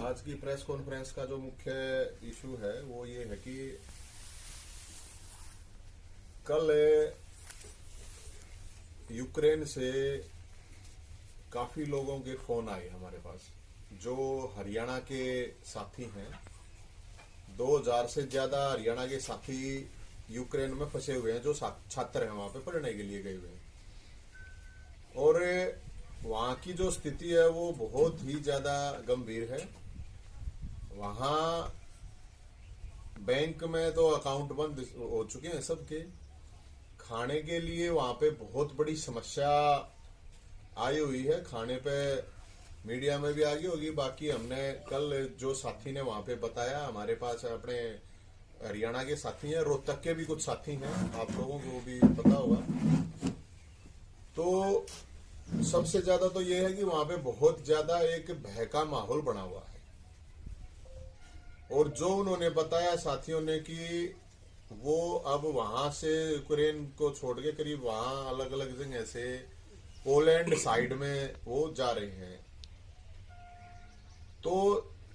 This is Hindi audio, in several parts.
आज की प्रेस कॉन्फ्रेंस का जो मुख्य इशू है वो ये है कि कल यूक्रेन से काफी लोगों के फोन आए हमारे पास जो हरियाणा के साथी हैं। 2000 से ज्यादा हरियाणा के साथी यूक्रेन में फंसे हुए हैं जो छात्र हैं, वहां पे पढ़ने के लिए गए हुए हैं। और वहां की जो स्थिति है वो बहुत ही ज्यादा गंभीर है। वहां बैंक में तो अकाउंट बंद हो चुके हैं सबके। खाने के लिए वहां पे बहुत बड़ी समस्या आई हुई है। खाने पे मीडिया में भी आ गई होगी। बाकी हमने कल जो साथी ने वहां पे बताया, हमारे पास अपने हरियाणा के साथी हैं, रोहतक के भी कुछ साथी हैं, आप लोगों को भी पता होगा। तो सबसे ज्यादा तो ये है कि वहां पे बहुत ज्यादा एक भय का माहौल बना हुआ है। और जो उन्होंने बताया साथियों ने कि वो अब वहां से यूक्रेन को छोड़ के करीब वहां अलग अलग जगह से पोलैंड साइड में वो जा रहे हैं। तो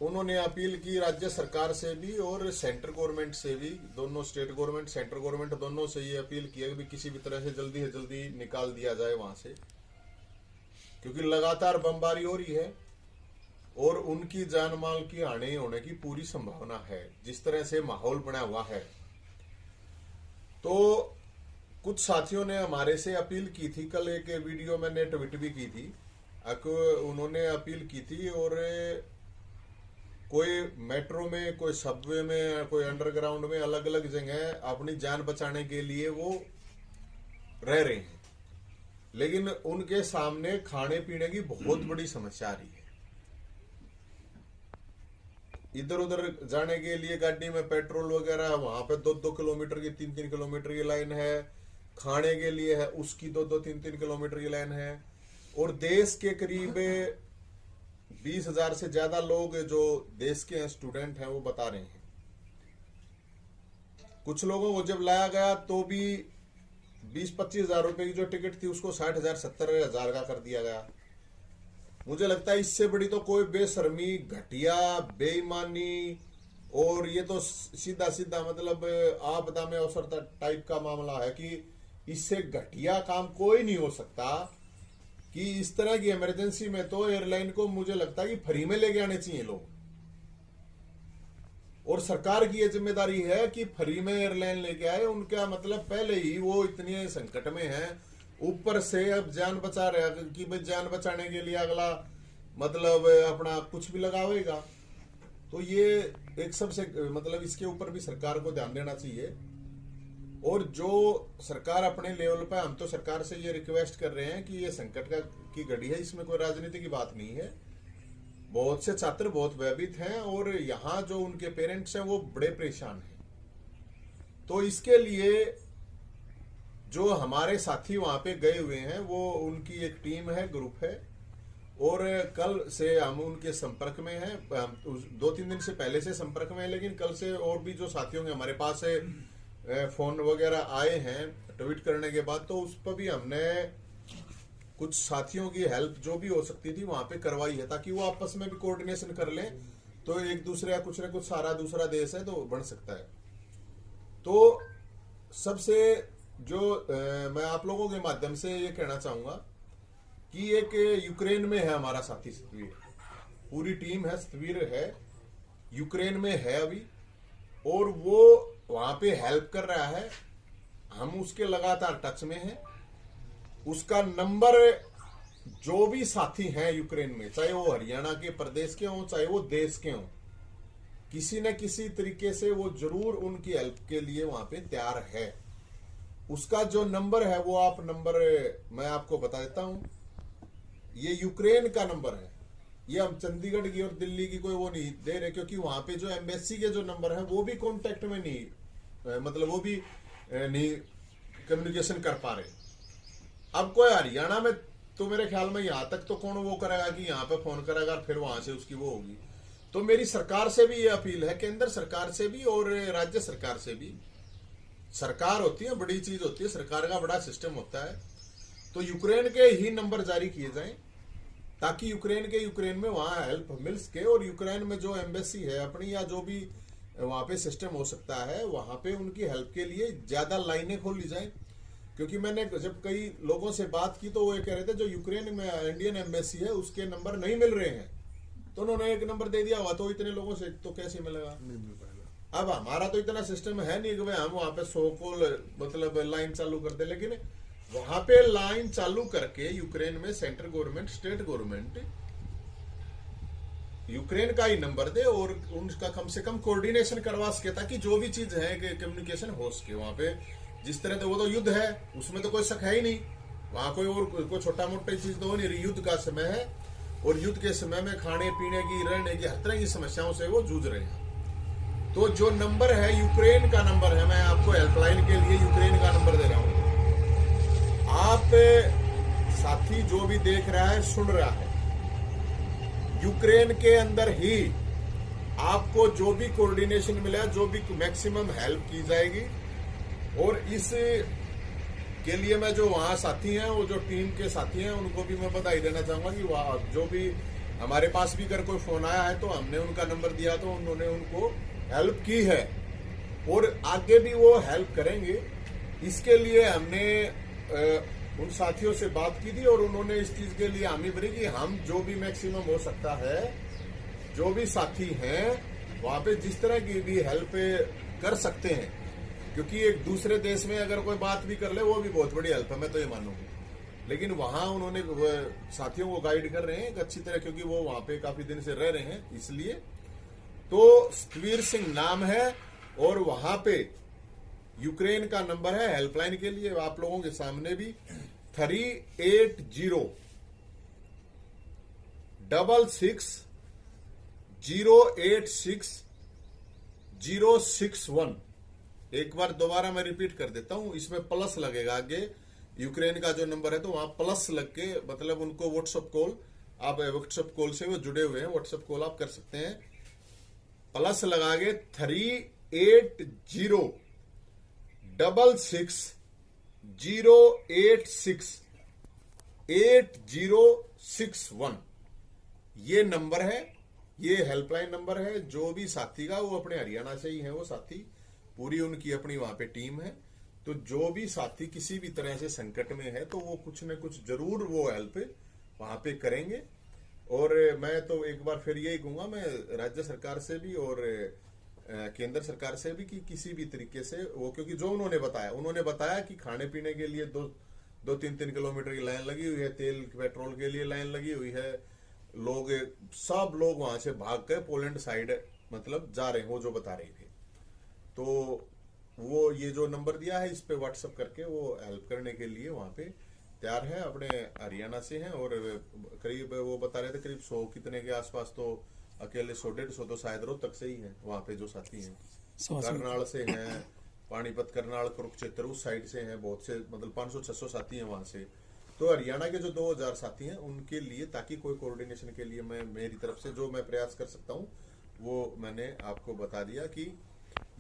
उन्होंने अपील की राज्य सरकार से भी और सेंट्रल गवर्नमेंट से भी, दोनों स्टेट गवर्नमेंट सेंट्रल गवर्नमेंट दोनों से ये अपील की कि किसी भी तरह से जल्दी निकाल दिया जाए वहां से, क्योंकि लगातार बमबारी हो रही है और उनकी जान माल की हानि होने की पूरी संभावना है जिस तरह से माहौल बना हुआ है। तो कुछ साथियों ने हमारे से अपील की थी, कल एक वीडियो मैंने ट्वीट भी की थी। उन्होंने अपील की थी और कोई मेट्रो में, कोई सबवे में, कोई अंडरग्राउंड में, अलग अलग जगह अपनी जान बचाने के लिए वो रह रहे हैं, लेकिन उनके सामने खाने पीने की बहुत बड़ी समस्या आ रही है। इधर उधर जाने के लिए गाड़ी में पेट्रोल वगैरह वहां पे 2-2 किलोमीटर की, 3-3 किलोमीटर की लाइन है। खाने के लिए है उसकी 2-2, 3-3 किलोमीटर की लाइन है। और देश के करीब 20,000 से ज्यादा लोग जो देश के स्टूडेंट हैं वो बता रहे हैं। कुछ लोगों को जब लाया गया तो भी 20-25 हजार रुपए की जो टिकट थी उसको 60,000 70,000 का कर दिया गया। मुझे लगता है इससे बड़ी तो कोई बेशर्मी, घटिया, बेईमानी और ये तो सीधा सीधा मतलब आपदा में अवसर टाइप का मामला है कि इससे घटिया काम कोई नहीं हो सकता। कि इस तरह की इमरजेंसी में तो एयरलाइन को मुझे लगता है कि फ्री में लेके आने चाहिए लोग, और सरकार की ये जिम्मेदारी है कि फ्री में एयरलाइन लेके आए। उनका मतलब पहले ही वो इतने संकट में है, ऊपर से अब जान बचा रहे कि भाई जान बचाने के लिए अगला मतलब अपना कुछ भी लगावेगा। तो ये एक सबसे मतलब इसके ऊपर भी सरकार को ध्यान देना चाहिए। और जो सरकार अपने लेवल पर, हम तो सरकार से ये रिक्वेस्ट कर रहे हैं कि ये संकट की घड़ी है, इसमें कोई राजनीति की बात नहीं है। बहुत से छात्र बहुत भयभीत हैं और यहाँ जो उनके पेरेंट्स हैं वो बड़े परेशान हैं। तो इसके लिए जो हमारे साथी वहां पे गए हुए हैं वो उनकी एक टीम है, ग्रुप है, और कल से हम उनके संपर्क में हैं। 2-3 दिन से पहले से संपर्क में है, लेकिन कल से और भी जो साथियों के हमारे पास फोन वगैरह आए हैं ट्वीट करने के बाद, तो उस पर भी हमने कुछ साथियों की हेल्प जो भी हो सकती थी वहां पे करवाई है, ताकि वो आपस में भी कोऑर्डिनेशन कर लें। तो एक दूसरे का कुछ ना कुछ सारा दूसरा देश है तो बन सकता है। तो सबसे जो मैं आप लोगों के माध्यम से ये कहना चाहूंगा कि एक यूक्रेन में है हमारा साथी सतवीर, पूरी टीम है, सतवीर है, यूक्रेन में है अभी, और वो वहां पे हेल्प कर रहा है। हम उसके लगातार टच में हैं। उसका नंबर जो भी साथी हैं यूक्रेन में, चाहे वो हरियाणा के प्रदेश के हों चाहे वो देश के हों, किसी न किसी तरीके से वो जरूर उनकी हेल्प के लिए वहां पे तैयार है। उसका जो नंबर है वो आप नंबर मैं आपको बता देता हूं। ये यूक्रेन का नंबर है। ये हम चंडीगढ़ की और दिल्ली की कोई वो नहीं दे रहे, क्योंकि वहां पे जो एम्बेसी के जो नंबर है वो भी कांटेक्ट में नहीं, मतलब वो भी नहीं कम्युनिकेशन कर पा रहे। अब कोई हरियाणा में तो मेरे ख्याल में यहां तक तो कौन वो करेगा कि यहाँ पे फोन करेगा फिर वहां से उसकी वो होगी। तो मेरी सरकार से भी ये अपील है, केंद्र सरकार से भी और राज्य सरकार से भी। सरकार होती है, बड़ी चीज होती है, सरकार का बड़ा सिस्टम होता है। तो यूक्रेन के ही नंबर जारी किए जाएं ताकि यूक्रेन में वहां हेल्प मिल सके, और यूक्रेन में जो एम्बेसी है अपनी या जो भी वहां पे सिस्टम हो सकता है वहां पे उनकी हेल्प के लिए ज्यादा लाइनें खोली जाए। क्योंकि मैंने जब कई लोगों से बात की तो वो ये कह रहे थे जो यूक्रेन में इंडियन एम्बेसी है उसके नंबर नहीं मिल रहे हैं, तो उन्होंने एक नंबर दे दिया हुआ, तो इतने लोगों से तो कैसे मिलेगा, नहीं मिल पाएगा। अब हमारा तो इतना सिस्टम है नहीं कि भाई हम वहां पे 100 को मतलब लाइन चालू कर दे, लेकिन वहां पे लाइन चालू करके यूक्रेन में central government, state government Ukraine का ही नंबर दे और उनका कम से कम कोऑर्डिनेशन करवा सके, ताकि जो भी चीज है कि कम्युनिकेशन हो सके वहां पे। जिस तरह से वो तो युद्ध है उसमें तो कोई शक है ही नहीं, वहां कोई और कोई छोटा मोटा चीज तो हो नहीं रही, युद्ध का समय है और युद्ध के समय में खाने पीने की, रहने की, हर तरह की समस्याओं से वो जूझ रहे हैं। तो जो नंबर है यूक्रेन का नंबर है, मैं आपको हेल्पलाइन के लिए यूक्रेन का नंबर दे रहा हूं। आप साथी जो भी देख रहा है, सुन रहा है, यूक्रेन के अंदर ही आपको जो भी कोऑर्डिनेशन मिला, जो भी मैक्सिमम हेल्प की जाएगी। और इस के लिए मैं जो वहां साथी हैं, वो जो टीम के साथी हैं, उनको भी मैं बधाई देना चाहूंगा कि वह जो भी हमारे पास भी अगर कोई फोन आया है तो हमने उनका नंबर दिया तो उन्होंने उनको हेल्प की है और आगे भी वो हेल्प करेंगे। इसके लिए हमने उन साथियों से बात की थी और उन्होंने इस चीज के लिए हामी भरी कि हम जो भी मैक्सिमम हो सकता है, जो भी साथी हैं वहां पे जिस तरह की भी हेल्प कर सकते हैं, क्योंकि एक दूसरे देश में अगर कोई बात भी कर ले वो भी बहुत बड़ी हेल्प है, मैं तो ये मानूंगा। लेकिन वहां उन्होंने साथियों को गाइड कर रहे हैं अच्छी तरह, क्योंकि वो वहां पे काफी दिन से रह रहे हैं, इसलिए। तो सतवीर सिंह नाम है और वहां पे यूक्रेन का नंबर है हेल्पलाइन के लिए, आप लोगों के सामने भी 38066086061। एक बार दोबारा मैं रिपीट कर देता हूं, इसमें प्लस लगेगा आगे, यूक्रेन का जो नंबर है तो वहां प्लस लग के, मतलब उनको व्हाट्सएप कॉल, आप व्हाट्सएप कॉल से वो जुड़े हुए हैं, व्हाट्सएप कॉल आप कर सकते हैं, प्लस लगा के 38066086061 ये नंबर है, ये हेल्पलाइन नंबर है। जो भी साथी का, वो अपने हरियाणा से ही है वो साथी, पूरी उनकी अपनी वहां पे टीम है। तो जो भी साथी किसी भी तरह से संकट में है तो वो कुछ न कुछ जरूर वो हेल्प वहां पे करेंगे। और मैं तो एक बार फिर यही कहूंगा, मैं राज्य सरकार से भी और केंद्र सरकार से भी, कि किसी भी तरीके से वो, क्योंकि जो उन्होंने बताया कि खाने पीने के लिए 2-3 किलोमीटर की लाइन लगी हुई है, तेल पेट्रोल के लिए लाइन लगी हुई है, सब लोग वहां से भाग कर पोलैंड साइड मतलब जा रहे हैं, वो जो बता रहे थे। तो वो ये जो नंबर दिया है इस पे व्हाट्सएप करके वो हेल्प करने के लिए वहां पे तैयार है, अपने हरियाणा से हैं। और करीब वो बता रहे थे करीब 100 कितने के आसपास, तो अकेले 100-150 तो शायद रोहतक से ही हैं वहां पे जो साथी हैं, करनाल से हैं, पानीपत, करनाल, कुरुक्षेत्र उस साइड से हैं, बहुत से मतलब 500-600 साथी हैं वहां से। तो हरियाणा के जो 2000 साथी हैं उनके लिए, ताकि कोई कोऑर्डिनेशन के लिए मैं मेरी तरफ से जो मैं प्रयास कर सकता हूँ वो मैंने आपको बता दिया कि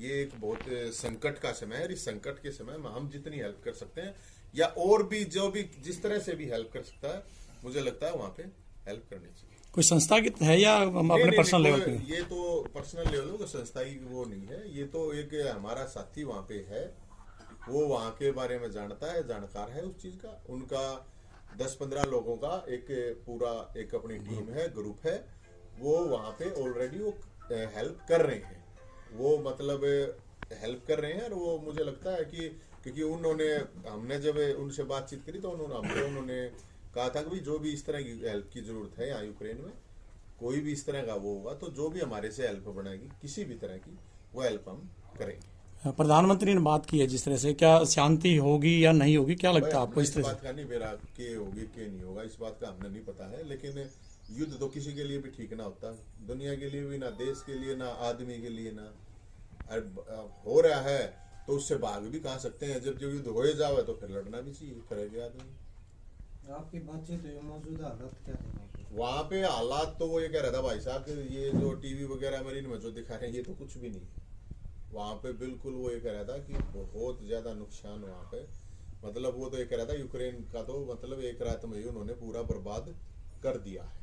ये एक बहुत संकट का समय है। इस संकट के समय में हम जितनी हेल्प कर सकते हैं या और भी जो भी जिस तरह से भी हेल्प कर सकता है, मुझे लगता है वहां पे हेल्प करनी चाहिए। कोई संस्था की है या अपने पर्सनल लेवल पे? ये तो पर्सनल लेवल को संस्था की वो नहीं है, ये तो एक हमारा साथी वहां पे है, वो वहां के बारे में जानता है, जानकार है उस चीज का। उनका 10-15 लोगों का एक पूरा एक अपनी टीम है, ग्रुप है, वो वहां पे ऑलरेडी वो हेल्प कर रहे हैं, वो मतलब हेल्प कर रहे हैं। और वो मुझे लगता है कि क्योंकि हमने जब उनसे बातचीत करी तो उन्होंने कहा था कि जो भी इस तरह की हेल्प की जरूरत है यहाँ यूक्रेन में, कोई भी इस तरह का वो होगा तो जो भी हमारे से हेल्प बनेगी किसी भी तरह की, वो हेल्प हम करेंगे। प्रधानमंत्री ने बात की है जिस तरह से, क्या शांति होगी या नहीं होगी, क्या लगता है आपको? इस तरह बात का नहीं मेरा के होगी के नहीं होगा, इस बात का हमें नहीं पता है, लेकिन युद्ध तो किसी के लिए भी ठीक ना होता, दुनिया के लिए भी ना, देश के लिए ना, आदमी के लिए ना। हो रहा है तो उससे भाग भी कहा सकते हैं, जब युद्ध हो जावे तो फिर लड़ना भी चाहिए, करेगा आदमी। आपकी बातचीत तो मौजूदा हालत क्या है वहां पे? हालात तो वो ये कह रहा था भाई साहब, ये जो टीवी वगैरह मरीन में जो दिखा रहे हैं ये तो कुछ भी नहीं। वहां पे बिल्कुल वो ये कह रहा था कि बहुत ज्यादा नुकसान वहां पे, मतलब वो तो ये कह रहा था यूक्रेन का तो मतलब एक रात में ही उन्होंने पूरा बर्बाद कर दिया है।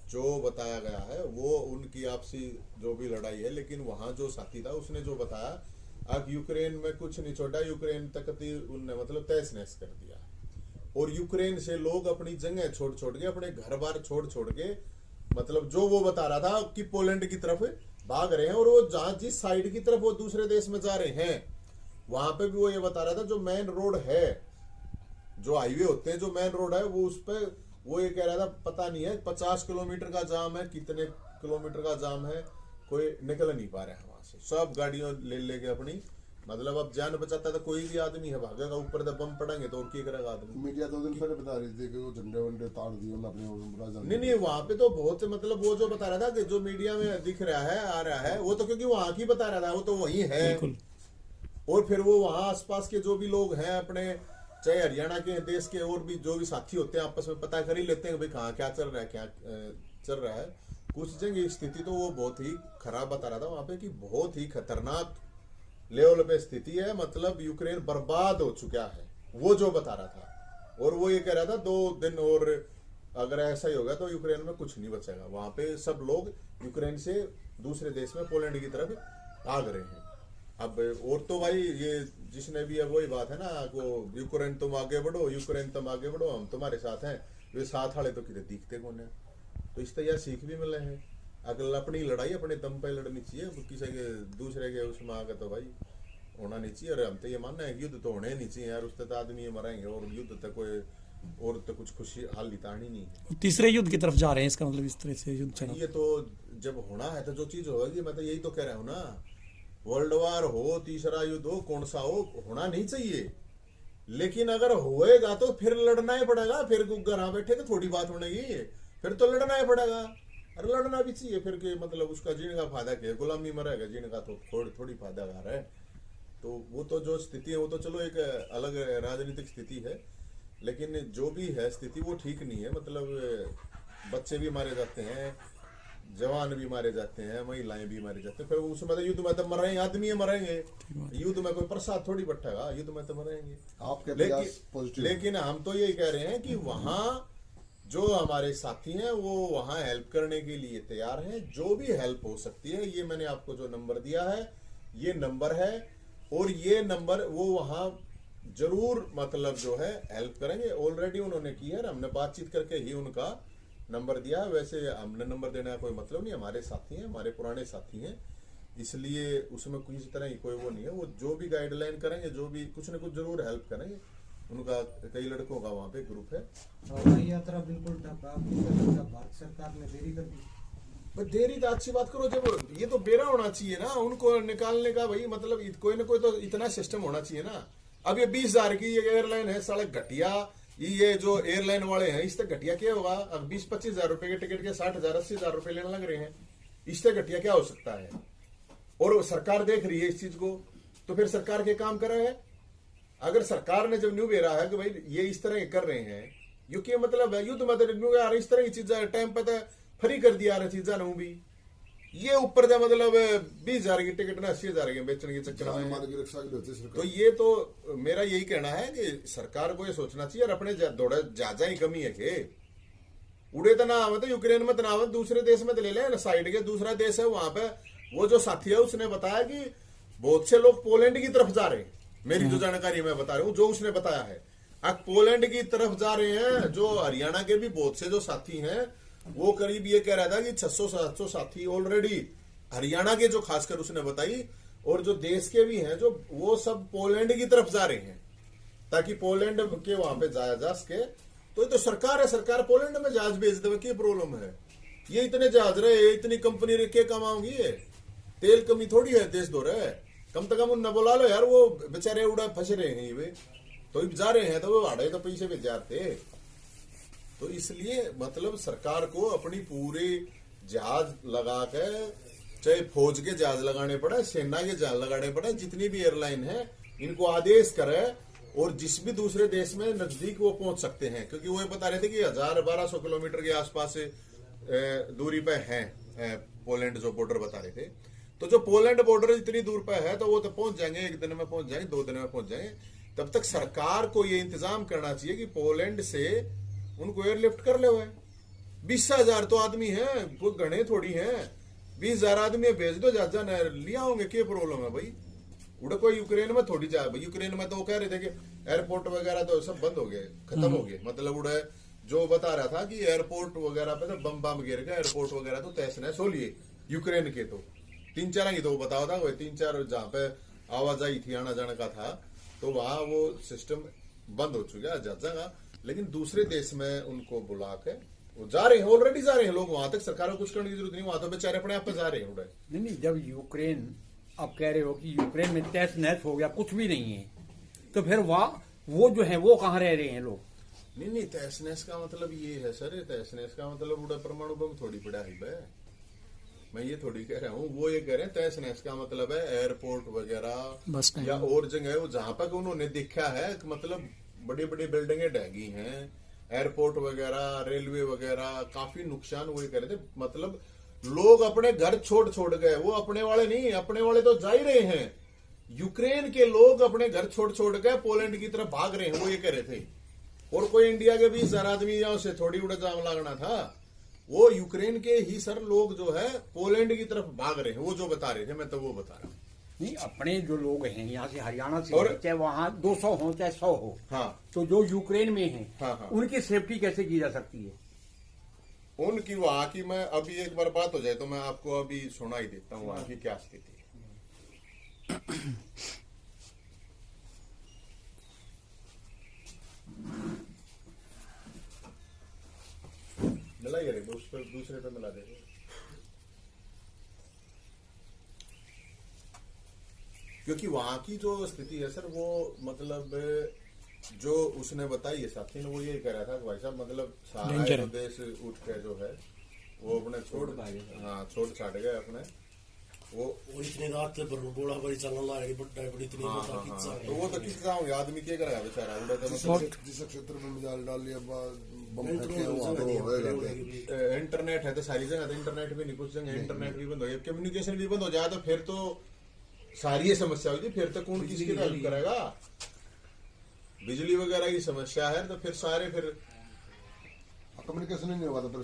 जो बताया गया है वो उनकी आपसी जो भी लड़ाई है, लेकिन वहां जो साथी था उसने जो बताया, अब यूक्रेन में कुछ नहीं छोड़ा, यूक्रेन तक उनने मतलब तहस नहस कर दिया। और यूक्रेन से लोग अपनी जगह छोड़ छोड़ के, अपने घर बार छोड़ छोड़ के, मतलब जो वो बता रहा था कि पोलैंड की तरफ भाग रहे हैं, और वो जहां जिस साइड की तरफ वो दूसरे देश में जा रहे हैं वहां पे भी वो ये बता रहा था, जो मेन रोड है, जो हाईवे होते हैं, जो मेन रोड है, वो उस पर वो ये कह रहा था पता नहीं है 50 किलोमीटर का जाम है, कितने किलोमीटर का जाम है, कोई निकल नहीं पा रहा है वहां से, सब गाड़ियों ले लेके अपनी, मतलब अब जान बचाता था कोई भी आदमी है, भागेगा ऊपर तो बम पड़ेंगे तो और क्या करेगा आदमी। मीडिया 2 दिन पहले बता रही थी कि वो झंडे वंडे तार दिए अपने नहीं वहां पे तो बहुत, मतलब वो जो बता रहा था कि जो मीडिया में दिख रहा है आ रहा है, वो तो क्योंकि वहां की बता रहा था, वो तो वही है। और फिर वो वहां आसपास के जो भी लोग हैं अपने, चाहे हरियाणा के देश के और भी जो भी साथी होते हैं, आपस में पता कर ही लेते हैं कि भाई कहाँ क्या चल रहा है, क्या चल रहा है। कुछ जगह स्थिति तो वो बहुत ही खराब बता रहा था वहां पे, कि बहुत ही खतरनाक लेवल पे स्थिति है, मतलब यूक्रेन बर्बाद हो चुका है, वो जो बता रहा था। और वो ये कह रहा था 2 दिन और अगर ऐसा ही होगा तो यूक्रेन में कुछ नहीं बचेगा, वहां पे सब लोग यूक्रेन से दूसरे देश में पोलैंड की तरफ भाग रहे हैं। अब और तो भाई ये जिसने भी, अब वही बात है ना, वो यूक्रेन तुम आगे बढ़ो, यूक्रेन तुम आगे बढ़ो, हम तुम्हारे साथ हैं, वे साथ वाले तो कितने दिखते कौन है। तो इस तरह सीख भी मिले हैं, अगर अपनी लड़ाई अपने दम पे लड़नी चाहिए, किसी के दूसरे के उसमें आगे तो भाई होना नहीं चाहिए। और हम तो ये मानना है कि युद्ध तो होने नहीं चाहिए यार, उससे तो आदमी मरेंगे, और युद्ध तो कोई और तो कुछ खुशी हाल लितानी नहीं है। तीसरे युद्ध की तरफ जा रहे हैं, इसका मतलब इस तरह से युद्ध चला। ये तो जब होना है तो जो चीज होगी, मैं तो यही तो कह रहा हूँ ना, वर्ल्ड वार हो, तीसरा युद्ध हो, कौन सा हो, होना नहीं चाहिए, लेकिन अगर होएगा तो फिर लड़ना ही पड़ेगा। फिर घर बैठे तो थोड़ी बात होनेगी, फिर तो लड़ना ही पड़ेगा। अरे लड़ना भी चाहिए फिर के, मतलब उसका जीने का फायदा क्या है, गुलामी में रहेगा, जीने का तो थोड़ी फायदा आ रहा है। तो वो तो जो स्थिति है वो तो चलो एक अलग राजनीतिक स्थिति है, लेकिन जो भी है स्थिति वो ठीक नहीं है। मतलब बच्चे भी मारे जाते हैं, जवान भी मारे जाते हैं, महिलाएं भी मारे जाते हैं, फिर उसमें तो युद्ध में तो मर रहे हैं, आदमी मरेंगे, युद्ध में कोई प्रसाद थोड़ी बैठेगा, युद्ध में तो मरेंगे। आपके लेकिन हम तो यही कह रहे हैं कि वहां जो हमारे साथी हैं वो वहां हेल्प करने के लिए तैयार हैं, जो भी हेल्प हो सकती है। ये मैंने आपको जो नंबर दिया है ये नंबर है, और ये नंबर वो वहां जरूर मतलब जो है हेल्प करेंगे। ऑलरेडी उन्होंने की है, हमने बातचीत करके ही उनका नंबर दिया। वैसे हमने नंबर देने का कोई मतलब नहीं, हमारे साथी हैं, हमारे पुराने साथी हैं, इसलिए उसमें किसी तरह की कोई वो नहीं है। वो जो भी गाइडलाइन करेंगे, जो भी कुछ न कुछ जरूर हेल्प करेंगे। उनका कई लड़कों का वहाँ पे ग्रुप है। हवाई यात्रा बिल्कुल ठप, भारत सरकार ने देरी कर दी। देरी तो अच्छी बात करो, जब ये तो बेरा होना चाहिए ना उनको निकालने का भाई, मतलब कोई ना कोई तो इतना सिस्टम होना चाहिए ना। अब ये 20,000 की ये एयरलाइन है, साले घटिया, ये जो एयरलाइन वाले हैं इससे घटिया क्या होगा। अब 20-25 हजार रुपए के टिकट के 60,000-80,000 रुपए लेने लग रहे हैं, इससे घटिया क्या हो सकता है। और सरकार देख रही है इस चीज को, तो फिर सरकार के काम कर रहे हैं। अगर सरकार ने जब न्यू दे रहा है कि भाई ये इस तरह कर रहे हैं, क्योंकि मतलब युद्ध में न्यू यार इस तरह की चीजें टाइम पे तो फ्री कर दिया रही चीजा नू भी, ये ऊपर का मतलब 20,000 की टिकट ना 80,000 के बेचने के चक्कर में। तो ये तो मेरा यही कहना है कि सरकार को ये सोचना चाहिए, और अपने दौड़े ज्यादा ही कमी है कि उड़े तो ना आवे, तो यूक्रेन में तो ना आवे, दूसरे देश में तो ले ले, साइड के दूसरा देश है वहां पे। वो जो साथी है उसने बताया कि बहुत से लोग पोलैंड की तरफ जा रहे हैं, मेरी जो जानकारी मैं बता रहा हूँ, जो उसने बताया है। अब पोलैंड की तरफ जा रहे हैं, जो हरियाणा के भी बहुत से जो साथी हैं, वो करीब ये कह रहा था कि 600-700 साथी ऑलरेडी हरियाणा के जो खासकर उसने बताई, और जो देश के भी हैं जो, वो सब पोलैंड की तरफ जा रहे हैं ताकि पोलैंड के वहां पे जाया जा सके। तो ये तो सरकार है, सरकार पोलैंड में जहाज भेज दे, क्या प्रॉब्लम है। ये इतने जहाज रहे, इतनी कंपनी रहे, क्या कमाओगी, ये तेल कमी थोड़ी है देश दो रहे, कम से कम उन्हें बुला लो यार, वो बेचारे उड़ा फंस रहे हैं, वे तो जा रहे हैं, तो वो भाड़े तो पैसे भेज जाते। तो इसलिए मतलब सरकार को अपनी पूरी जहाज लगा के, चाहे फौज के जहाज लगाने पड़े, सेना के जहाज लगाने पड़े, जितनी भी एयरलाइन है इनको आदेश करे, और जिस भी दूसरे देश में नजदीक वो पहुंच सकते हैं। क्योंकि वो बता रहे थे कि 1000-1200 किलोमीटर के आसपास दूरी पे है पोलैंड, जो बॉर्डर बता रहे थे। तो जो पोलैंड बॉर्डर इतनी दूर पे है, तो वो तो पहुंच जाएंगे, 1 दिन में पहुंच जाएंगे, 2 दिन में पहुंच जाएंगे। तब तक सरकार को ये इंतजाम करना चाहिए कि पोलैंड से उनको एयरलिफ्ट कर ले हुए, 20,000 तो आदमी है, कोई गणे थोड़ी है। 20,000 आदमी भेज दो, जा लिया होंगे, क्या प्रॉब्लम है भाई। उड़ा कोई यूक्रेन में थोड़ी जा भाई, यूक्रेन में तो वो कह रहे थे कि एयरपोर्ट वगैरह तो सब बंद हो गए, खत्म हो गए। मतलब उड़ा जो बता रहा था कि एयरपोर्ट वगैरह पे तो बम बम गिर गया, एयरपोर्ट वगैरह तो तहस नहस हो लिए यूक्रेन के। तो 3-4 की तो वो बताओ था, वही 3-4 जहाँ पे आवाजाही थी, आना जाने का था, तो वहां वो सिस्टम बंद हो चुका है जगह। लेकिन दूसरे देश में उनको बुला के वो जा रहे हैं, ऑलरेडी जा रहे हैं लोग वहां तक। सरकार को कुछ करने की जरूरत नहीं, वहां तो बेचारे अपने आप पे जा रहे हैं। उड़े नहीं, जब यूक्रेन आप कह रहे हो कि यूक्रेन में तहस नहस हो गया, कुछ भी नहीं है, तो फिर वो जो है वो कहाँ रह रहे हैं लोग? नहीं, तहस नहस का मतलब ये है सर, तहस नहस का मतलब उड़ा परमाणु बम थोड़ी पड़ा है भाई। मैं ये थोड़ी कह रहा हूँ, वो ये कह रहे हैं तहस नहस का मतलब है एयरपोर्ट वगैरह या और जगह वो जहां पर उन्होंने देखा है कि मतलब बड़ी बड़ी बिल्डिंगें ढहगी हैं, एयरपोर्ट वगैरह, रेलवे वगैरह, काफी नुकसान वो ये कह रहे थे। मतलब लोग अपने घर छोड़ गए, वो अपने वाले नहीं, अपने वाले तो जा ही रहे हैं। यूक्रेन के लोग अपने घर छोड़ गए, पोलैंड की तरफ भाग रहे हैं, वो ये कह रहे थे। और कोई इंडिया के 20,000 आदमी या उसे थोड़ी उड़ा जाम लागना था, वो यूक्रेन के ही सर लोग जो है पोलैंड की तरफ भाग रहे हैं, वो जो बता रहे थे, मैं तो वो बता रहा हूँ। नहीं, अपने जो लोग हैं यहाँ से हरियाणा से, और चाहे वहाँ 200 हो चाहे 100 हो, हाँ, तो जो यूक्रेन में हैं, हाँ। उनकी सेफ्टी कैसे की जा सकती है? उनकी वहां की मैं अभी एक बार बात हो जाए तो मैं आपको अभी सुना ही देता हूँ वहां की क्या स्थिति है। मिला ये उस पर दूसरे पे मिला देंगे। क्योंकि वहां की जो स्थिति है सर, वो मतलब जो उसने बताई है साथी ने, वो ये कह रहा था कि भाई साहब मतलब सारा देश उठ के जो है वो अपने छोड़ छाट गए अपने वो इतने रात गोला बड़ी चलने लगी, बड़ी इतनी तो वो तो किसका होंगे आदमी, क्या करेगा बेचारा। उड़ा तो जिस क्षेत्र में मिसाइल डाल लिया, बम फेंके, वहाँ तो होएगा। इंटरनेट है तो सारी जगह, तो इंटरनेट भी नहीं, कुछ जगह इंटरनेट भी बंद हो गया, कम्युनिकेशन भी बंद हो जाए तो फिर तो सारी ये समस्या होगी। फिर तो कौन किसकी हेल्प करेगा? बिजली वगैरह की समस्या है तो फिर सारे फिर कम्युनिकेशन ही नहीं होगा तो फिर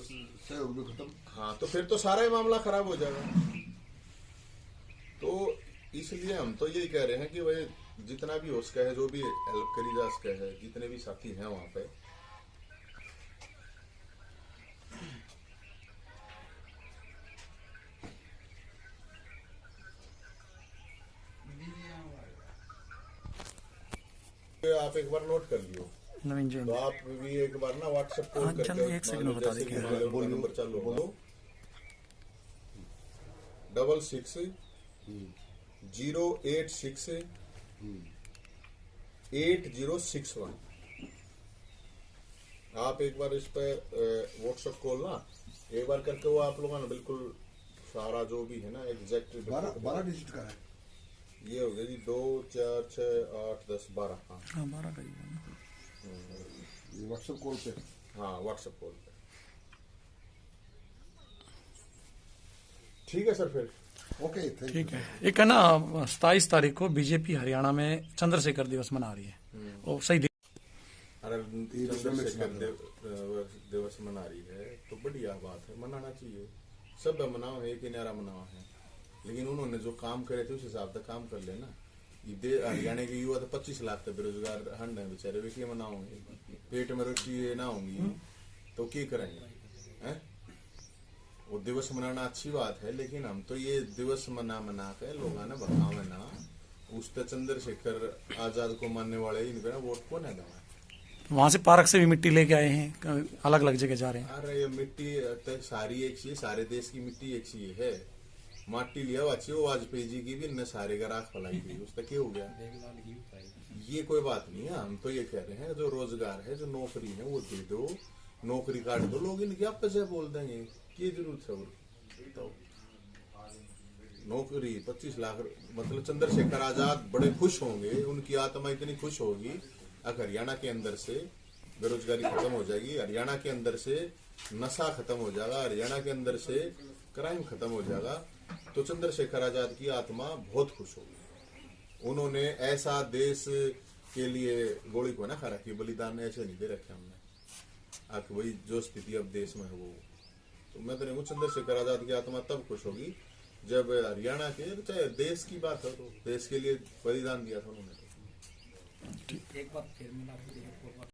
सहयोग भी खत्म। हाँ, तो फिर तो सारा ही मामला खराब हो जाएगा। तो इसलिए हम तो यही कह रहे हैं कि भाई जितना भी हो सके है, जो भी हेल्प करी जा सके है, जितने भी साथी हैं वहां पे, आप एक बार नोट कर लियो नवीन जी। तो आप भी एक बार ना व्हाट्सएप कॉल करके चलो एक सेकंड में बता देखिए। नंबर चालू बोलो 66 086 8061। आप एक बार इस पे व्हाट्सएप कॉल ना एक बार करके वो आप लोगों ने बिल्कुल सारा जो भी है ना एग्जैक्ट 12 डिजिट का है ये हो गया जी 2 4 6 8 10 12। हाँ 12 का ही है। ये व्हाट्सएप कॉल पे। हाँ व्हाट्सएप कॉल पे ठीक है सर फिर ओके ठीक है। एक है ना 27 तारीख को बीजेपी हरियाणा में चंद्रशेखर दिवस मना रही है, वो सही अरे चंद्रशेखर दिवस मना रही है तो बढ़िया बात है, मनाना चाहिए, सब मनाओ, एक ही नारा मनाओ है। लेकिन उन्होंने जो काम करे थे उस हिसाब से काम कर लेना। हरियाणा के युवा तो 25 लाख तो बेरोजगार हंड है बेचारे, वे क्या मनाओगे? पेट में रोटी ना होंगी तो क्या करेंगे हैं? वो दिवस मनाना अच्छी बात है, लेकिन हम तो ये दिवस मना के लोग ना भगावे ना, उस पे चंद्रशेखर आजाद को मानने वाले इनका वोट कौन है दवा। वहां से पार्क से भी मिट्टी लेके आए हैं, अलग अलग जगह जा रहे हैं। अरे ये मिट्टी तो सारी एक सी, सारे देश की मिट्टी एक सी है। माटी लिया अच्छी वो वाजपेयी जी की भी न सारे का राख फैलाई गई, उसका क्या हो गया? ये कोई बात नहीं है। हम तो ये कह रहे हैं जो रोजगार है, जो नौकरी है वो दे दो, नौकरी काट दो, लोग इनके आप पैसे बोल देंगे, क्या जरूरत है? तो नौकरी 25 लाख मतलब चंद्रशेखर आजाद बड़े खुश होंगे, उनकी आत्मा इतनी खुश होगी अगर हरियाणा के अंदर से बेरोजगारी खत्म हो जाएगी, हरियाणा के अंदर से नशा खत्म हो जाएगा, हरियाणा के अंदर से क्राइम खत्म हो जाएगा, तो चंद्रशेखर आजाद की आत्मा बहुत खुश होगी। उन्होंने ऐसा देश के लिए गोली को ना खा रखी, बलिदान ऐसे नहीं दे रखे हमने। आके वही जो स्थिति अब देश में है वो। तो मैं तो नहीं हूँ, चंद्रशेखर आजाद की आत्मा तब खुश होगी जब हरियाणा के, चाहे देश की बात है, तो देश के लिए बलिदान दिया था उन्होंने। एक बार फिर मिला